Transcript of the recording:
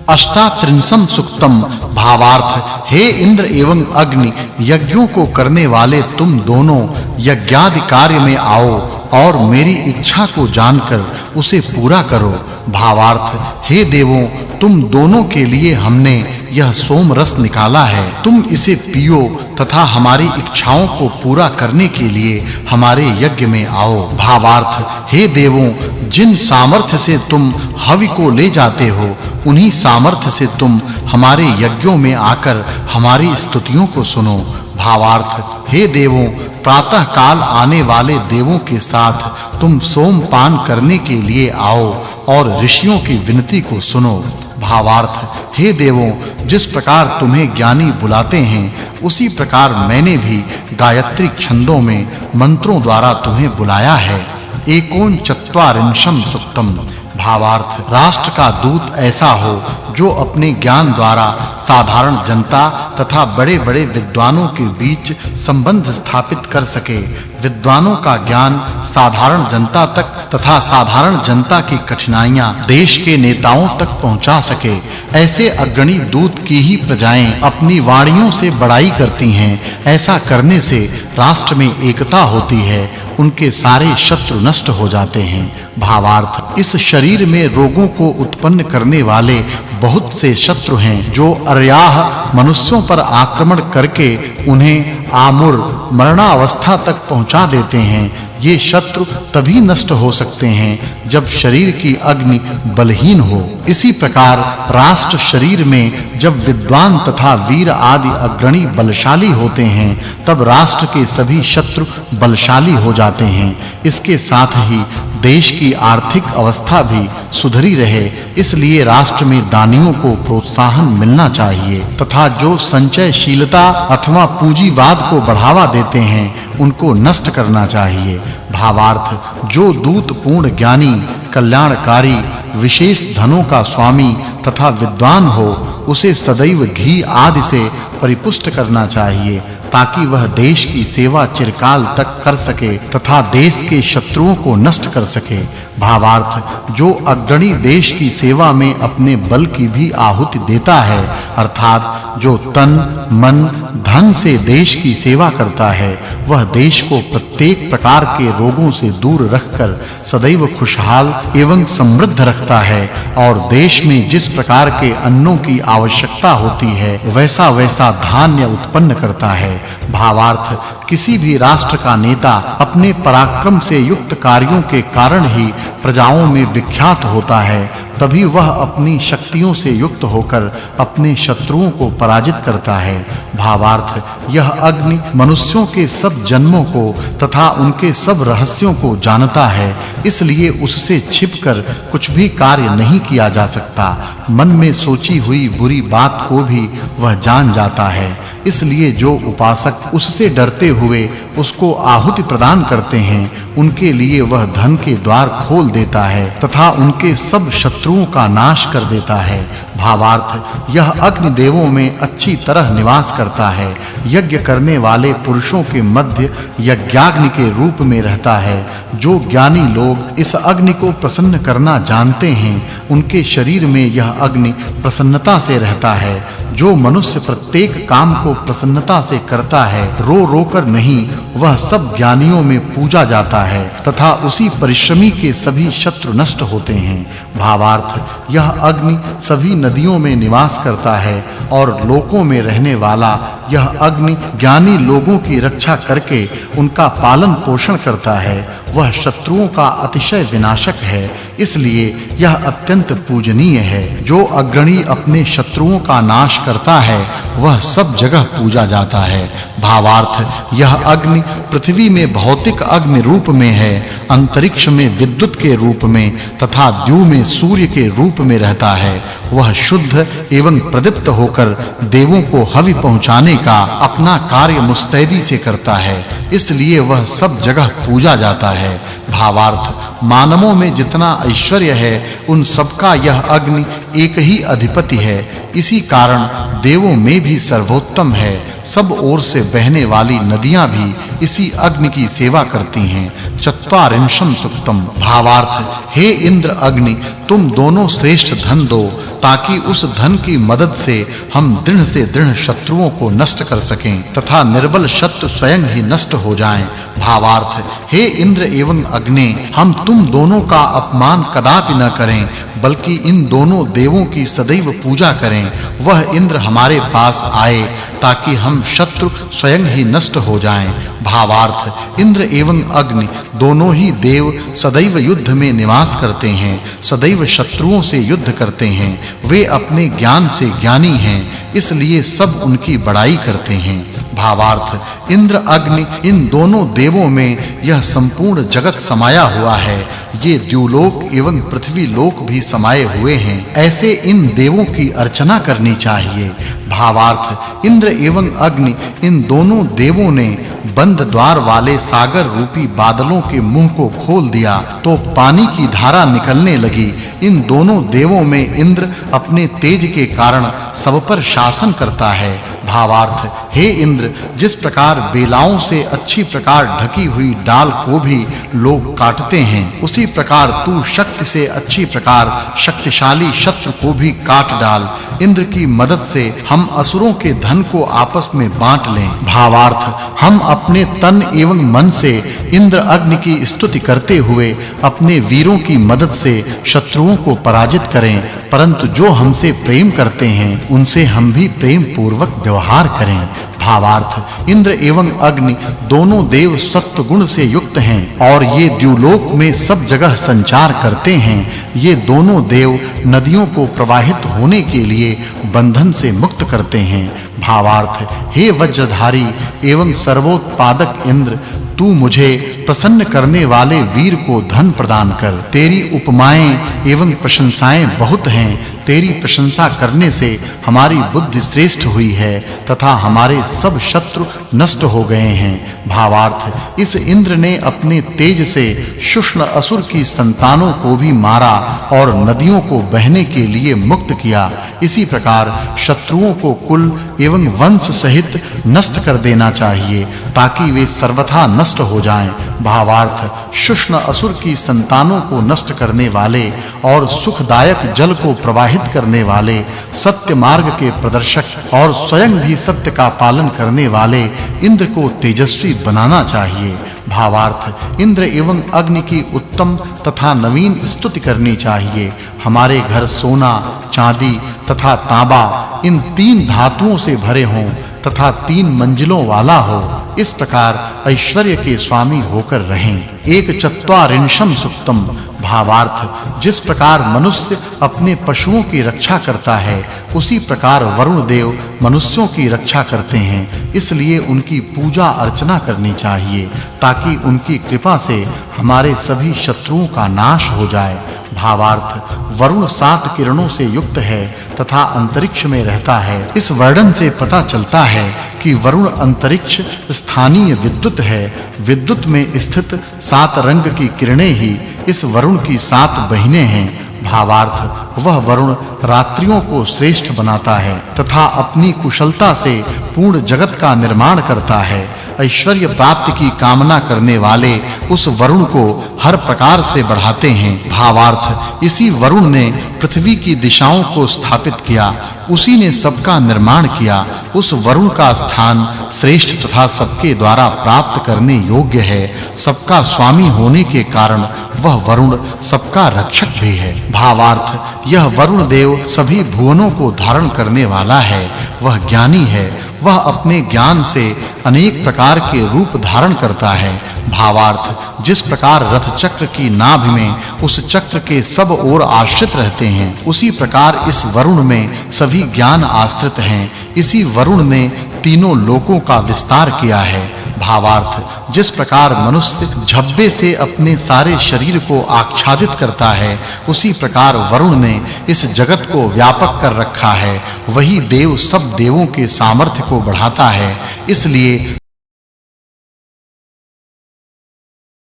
अष्टात्रिंशम सुक्तम। भावार्थ, हे इंद्र एवं अग्नि, यज्ञों को करने वाले तुम दोनों यज्ञादि कार्य में आओ और मेरी इच्छा को जानकर उसे पूरा करो। भावार्थ, हे देवों, तुम दोनों के लिए हमने यह सोम रस निकाला है, तुम इसे पियो तथा हमारी इच्छाओं को पूरा करने के लिए हमारे यज्ञ में आओ। भावार्थ, हे देवों, जिन सामर्थ्य से तुम हवि को ले जाते हो, उन्हीं सामर्थ्य से तुम हमारे यज्ञों में आकर हमारी स्तुतियों को सुनो। भावार्थ, हे देवों, प्रातः काल आने वाले देवों के साथ तुम सोमपान करने के लिए आओ और ऋषियों की विनती को सुनो। भावार्थ, हे देवों, जिस प्रकार तुम्हें ज्ञानी बुलाते हैं, उसी प्रकार मैंने भी गायत्री छंदों में मंत्रों द्वारा तुम्हें बुलाया है। एकोनचत्वारिंशम सुक्तम। भावार्थ, राष्ट्र का दूत ऐसा हो जो अपने ज्ञान द्वारा साधारण जनता तथा बड़े-बड़े विद्वानों के बीच संबंध स्थापित कर सके। विद्वानों का ज्ञान साधारण जनता तक तथा साधारण जनता की कठिनाइयां देश के नेताओं तक पहुंचा सके। ऐसे अग्रणी दूत की ही प्रजाएं अपनी वाणियों से बड़ाई करती हैं। ऐसा करने से राष्ट्र में एकता होती है, उनके सारे शत्रु नष्ट हो जाते हैं। भावार्थ, इस शरीर में रोगों को उत्पन्न करने वाले बहुत से शत्रु हैं, जो अर्याह मनुष्यों पर आक्रमण करके उन्हें आमुर मरणावस्था तक पहुंचा देते हैं। ये शत्रु तभी नष्ट हो सकते हैं जब शरीर की अग्नि बलहीन हो। इसी प्रकार राष्ट्र शरीर में जब विद्वान तथा वीर आदि अग्रणी बलशाली होते हैं, तब राष्ट्र के सभी शत्रु बलशाली हो जाते हैं। इसके साथ ही देश की आर्थिक अवस्था भी सुधरी रहे, इसलिए राष्ट्र में दानियों को प्रोत्साहन मिलना चाहिए तथा जो संचयशीलता अथवा पूंजीवाद को बढ़ावा देते हैं, उनको नष्ट करना चाहिए। भावार्थ, जो दूत पूर्ण ज्ञानी, कल्याणकारी, विशेष धनों का स्वामी तथा विद्वान हो, उसे सदैव घी आदि से परिपुष्ट करना चाहिए, ताकि वह देश की सेवा चिरकाल तक कर सके तथा देश के शत्रुओं को नष्ट कर सके। भावार्थ, जो अग्रणी देश की सेवा में अपने बल की भी आहुति देता है, अर्थात जो तन, मन, धन से देश की सेवा करता है, वह देश को प्रत्येक प्रकार के रोगों से दूर रखकर सदैव खुशहाल एवं समृद्ध रखता है और देश में जिस प्रकार के अन्नों की आवश्यकता होती है, वैसा धान्य उत्पन्न करता है। भावार्थ, किसी भी राष्ट्र का नेता अपने पराक्रम से युक्त कार्यों के कारण ही प्रजाओं में विख्यात होता है, तभी वह अपनी शक्तियों से युक्त होकर अपने शत्रुओं को पराजित करता है। भावार्थ, यह अग्नि मनुष्यों के सब जन्मों को तथा उनके सब रहस्यों को जानता है, इसलिए उससे छिपकर कुछ भी कार्य नहीं किया जा सकता। मन में सोची हुई बुरी बात को भी वह जान जाता है, इसलिए जो उपासक उससे डरते हुए उसको आहुति प्रदान करते हैं, उनके लिए वह धन के द्वार खोल देता है तथा उनके सब शत्रुओं का नाश कर देता है। भावार्थ, यह अग्नि देवों में अच्छी तरह निवास करता है, यज्ञ करने वाले पुरुषों के मध्य यज्ञाग्नि के रूप में रहता है। जो ज्ञानी लोग इस अग्नि को प्रसन्न करना जानते हैं, उनके शरीर में यह अग्नि प्रसन्नता से रहता है। जो मनुष्य प्रत्येक काम को प्रसन्नता से करता है, रो कर नहीं, वह सब ज्ञानियों में पूजा जाता है तथा उसी परिश्रमी के सभी शत्रु नष्ट होते हैं। भावार्थ, यह अग्नि सभी नदियों में निवास करता है और लोकों में रहने वाला यह अग्नि ज्ञानी लोगों की रक्षा करके उनका पालन पोषण करता है। वह शत्रुओं का अतिशय विनाशक है, इसलिए यह अत्यंत पूजनीय है। जो अग्रणी अपने शत्रुओं का नाश करता है, वह सब जगह पूजा जाता है। भावार्थ, यह अग्नि पृथ्वी में भौतिक अग्नि रूप में है, अंतरिक्ष में विद्युत के रूप में तथा द्यू में सूर्य के रूप में रहता है। वह शुद्ध एवं प्रदीप्त होकर देवों को हवि पहुंचाने का अपना कार्य मुस्तैदी से करता है, इसलिए वह सब जगह पूजा जाता है। भावार्थ, मानवों में जितना ऐश्वर्य है, उन सबका यह अग्नि एक ही अधिपति है, इसी कारण देवों में भी सर्वोत्तम है। सब ओर से बहने वाली नदियां भी इसी अग्नि की सेवा करती हैं। चत्वारिंशम सुक्तम। भावार्थ, हे इंद्र अग्नि, तुम दोनों श्रेष्ठ धन दो ताकि उस धन की मदद से हम दृढ़ से दृढ़ शत्रुओं को नष्ट कर सकें तथा निर्बल शत्रु स्वयं ही नष्ट हो जाएं। भावार्थ, हे इंद्र एवं अग्नि, हम तुम दोनों का अपमान कदापि न करें, बल्कि इन दोनों देवों की सदैव पूजा करें। वह इंद्र हमारे पास आए ताकि हम शत्रु स्वयं ही नष्ट हो जाएं। भावार्थ, इंद्र एवं अग्नि दोनों ही देव सदैव युद्ध में निवास करते हैं, सदैव शत्रुओं से युद्ध करते हैं। वे अपने ज्ञान से ज्ञानी हैं, इसलिए सब उनकी बड़ाई करते हैं। भावार्थ, इंद्र अग्नि इन दोनों देवों में यह संपूर्ण जगत समाया हुआ है। ये द्युलोक एवं पृथ्वी लोक भी समाये हुए हैं। ऐसे इन देवों की अर्चना करनी चाहिए। भावार्थ, इंद्र एवं अग्नि इन दोनों देवों ने बंद द्वार वाले सागर रूपी बादलों के मुंह को खोल दिया तो पानी की धारा निकलने लगी। इन दोनों देवों में इंद्र अपने तेज के कारण सब पर शासन करता है। भावार्थ, हे इंद्र, जिस प्रकार बेलाओं से अच्छी प्रकार ढकी हुई डाल को भी लोग काटते हैं, उसी प्रकार तू शक्ति से अच्छी प्रकार शक्तिशाली शत्रु को भी काट डाल। इंद्र की मदद से हम असुरों के धन को आपस में बांट लें। भावार्थ, हम अपने तन एवं मन से इंद्र अग्नि की स्तुति करते हुए अपने वीरों की मदद से शत्रुओं को पराजित करें, परंतु जो हमसे प्रेम करते हैं उनसे हम भी प्रेम पूर्वक व्यवहार करें। भावार्थ, इंद्र एवं अग्नि दोनों देव सत्व गुण से युक्त हैं और ये द्युलोक में सब जगह संचार करते हैं। ये दोनों देव नदियों को प्रवाहित होने के लिए बंधन से मुक्त करते हैं। भावार्थ, हे वज्रधारी एवं सर्वोत्पादक इंद्र, तू मुझे प्रसन्न करने वाले वीर को धन प्रदान कर। तेरी उपमाएं एवं प्रशंसाएं बहुत हैं। तेरी प्रशंसा करने से हमारी बुद्धि श्रेष्ठ हुई है तथा हमारे सब शत्रु नष्ट हो गए हैं। भावार्थ, इस इंद्र ने अपने तेज से शुष्ण असुर की संतानों को भी मारा और नदियों को बहने के लिए मुक्त किया। इसी प्रकार शत्रुओं को कुल एवं वंश सहित नष्ट कर देना चाहिए ताकि वे सर्वथा नष्ट हो जाएं। भावार्थ, शुष्ण असुर की संतानों को नष्ट करने वाले और सुखदायक जल को प्रवाहित करने वाले, सत्य मार्ग के प्रदर्शक और स्वयं भी सत्य का पालन करने वाले इंद्र को तेजस्वी बनाना चाहिए। भावार्थ, इंद्र एवं अग्नि की उत्तम तथा नवीन स्तुति करनी चाहिए। हमारे घर सोना, चांदी तथा तांबा इन तीन धातुओं से भरे हों तथा 3 मंजिलों वाला हो। इस प्रकार ऐश्वर्य के स्वामी होकर रहें। एक चत्वारिंशम सुक्तम। भावार्थ, जिस प्रकार मनुष्य अपने पशुओं की रक्षा करता है, उसी प्रकार वरुण देव मनुष्यों की रक्षा करते हैं। इसलिए उनकी पूजा अर्चना करनी चाहिए ताकि उनकी कृपा से हमारे सभी शत्रुओं का नाश हो जाए। भावार्थ, वरुण 7 किरणों से युक्त है तथा अंतरिक्ष में रहता है। इस वर्णन से पता चलता है कि वरुण अंतरिक्ष स्थानीय विद्युत है। विद्युत में स्थित 7 रंग की किरणें ही इस वरुण की 7 बहिनें हैं। भावार्थ, वह वरुण रात्रियों को श्रेष्ठ बनाता है तथा अपनी कुशलता से पूर्ण जगत का निर्माण करता है। ऐश्वर्य प्राप्ति की कामना करने वाले उस वरुण को हर प्रकार से बढ़ाते हैं। भावार्थ, इसी वरुण ने पृथ्वी की दिशाओं को स्थापित किया, उसी ने सबका निर्माण किया। उस वरुण का स्थान श्रेष्ठ तथा सबके द्वारा प्राप्त करने योग्य है। सबका स्वामी होने के कारण वह वरुण सबका रक्षक भी है। भावार्थ, यह वरुण देव सभी भुवनों को धारण करने वाला है। वह ज्ञानी है। वह अपने ज्ञान से अनेक प्रकार के रूप धारण करता है। भावार्थ, जिस प्रकार रथ चक्र की नाभि में उस चक्र के सब ओर आश्रित रहते हैं, उसी प्रकार इस वरुण में सभी ज्ञान आश्रित हैं। इसी वरुण ने तीनों लोकों का विस्तार किया है। भावार्थ, जिस प्रकार मनुष्य झब्बे से अपने सारे शरीर को आच्छादित करता है, उसी प्रकार वरुण ने इस जगत को व्यापक कर रखा है। वही देव सब देवों के सामर्थ्य को बढ़ाता है। इसलिए